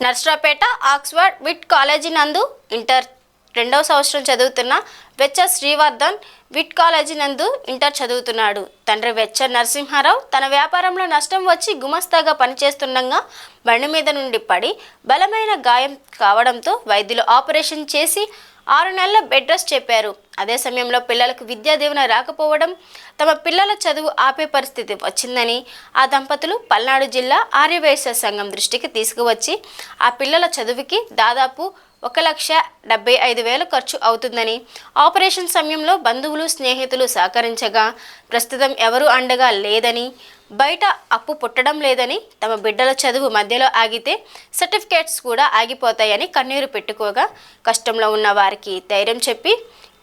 Narasaraopet Oxford VIT college నందు inter 2వ సంవత్సరం చదువుతున్న వెచ్చ శ్రీవర్ధన్ విట్ కాలేజీ నందు ఇంటర్ చదువుతున్నాడు. తండ్రి వెచ్చ నరసింహారావు తన వ్యాపారంలో నష్టం వచ్చి గుమస్తాగా పనిచేస్తుండగా బండి మీద నుండి పడి బలమైన గాయం కావడంతో వైద్యులు ఆపరేషన్ చేసి 6 నెలల బెడ్ రెస్ట్ చెప్పారు. అదే సమయంలో పిల్లలకు విద్యా దీవెన రాకపోవడం తమ పిల్లల చదువు ఆపే పరిస్థితి వచ్చిందని ఆ దంపతులు పల్నాడు జిల్లా ఆర్యవైశ్య సంఘం దృష్టికి తీసుకువచ్చి ఆ పిల్లల చదువుకి దాదాపు 1,75,000 ఖర్చు అవుతుందని, ఆపరేషన్ సమయంలో బంధువులు స్నేహితులు సహకరించగా ప్రస్తుతం ఎవరూ అండగా లేదని, బయట అప్పు పుట్టడం లేదని, తమ బిడ్డల చదువు మధ్యలో ఆగితే సర్టిఫికేట్స్ కూడా ఆగిపోతాయని కన్నీరు పెట్టుకోగా కష్టంలో ఉన్న వారికి ధైర్యం చెప్పి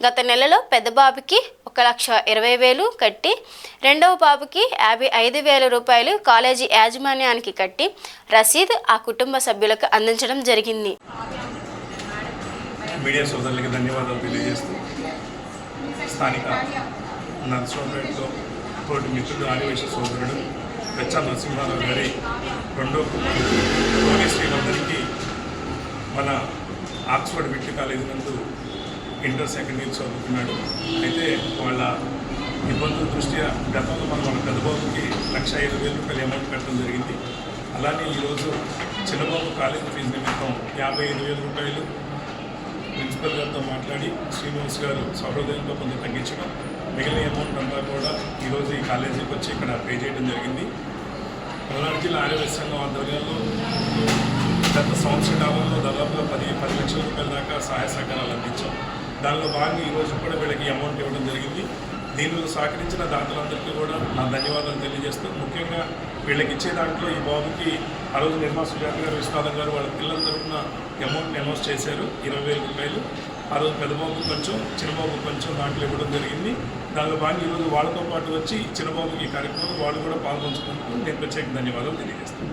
గత నెలలో పెద్ద బాబుకి 1,20,000 కట్టి రెండవ బాబుకి 55,000 రూపాయలు కాలేజీ యాజమాన్యానికి కట్టి రసీదు ఆ కుటుంబ సభ్యులకు అందించడం జరిగింది. మీడియా సోదరులకి ధన్యవాదాలు తెలియజేస్తూ స్థానిక నర్సరావుపేటలో తోటి మిత్రుడు ఆర్యవైశ్య సోదరుడు వెచ్చ నరసింహారావు గారి రెండో కుమారుడు శ్రీవర్ధన్కి మన ఆక్స్ఫర్డ్ విట్ కాలేజీ నందు ఇంటర్ సెకండ్ ఇయర్ చదువుతున్నాడు. అయితే వాళ్ళ ఇబ్బందుల దృష్ట్యా గతంలో మన పెద్దబాబుకి 1,05,000 రూపాయలు అమౌంట్ కట్టడం జరిగింది. అలానే ఈరోజు చిన్నబాబు కాలేజీ ఫీజు నిమిత్తం 55,000 రూపాయలు ప్రిన్సిపల్ గారితో మాట్లాడి శ్రీనివాస్ గారు సహృదయంతో కొంత తగ్గించడం, మిగిలిన అమౌంట్ అంతా కూడా ఈరోజు ఈ కాలేజీకి వచ్చి ఇక్కడ పే చేయడం జరిగింది. పల్నాడు జిల్లా ఆర్యవైశ్య సంఘం ఆధ్వర్యంలో గత సంవత్సర కాలంలో దాదాపుగా 10 లక్షల రూపాయల దాకా సహాయ సహకారాలు అందించాం. దానిలో భాగంగా ఈరోజు కూడా వీళ్ళకి అమౌంట్ ఇవ్వడం జరిగింది. దీనిలో సహకరించిన దాతలందరికీ కూడా నా ధన్యవాదాలు తెలియజేస్తూ, ముఖ్యంగా వీళ్ళకి ఇచ్చే దాంట్లో ఈ బాబుకి ఆ రోజు నిర్మలా సుజాత గారు, విశ్వనాథం గారు వాళ్ళ పిల్లల తరఫున అమౌంట్ని అనౌన్స్ చేశారు 20,000 రూపాయలు. ఆ రోజు పెద్దబాబుకి కొంచెం, చిన్నబాబుకి కొంచెం దాంట్లో ఇవ్వడం జరిగింది. దానిలో భాగంగా ఈరోజు వాళ్ళతో పాటు వచ్చి చిన్నబాబుకి ఈ కార్యక్రమంలో వాళ్ళు కూడా పాల్గొంచుకుంటూ నేను ప్రత్యేక ధన్యవాదాలు తెలియజేస్తాను.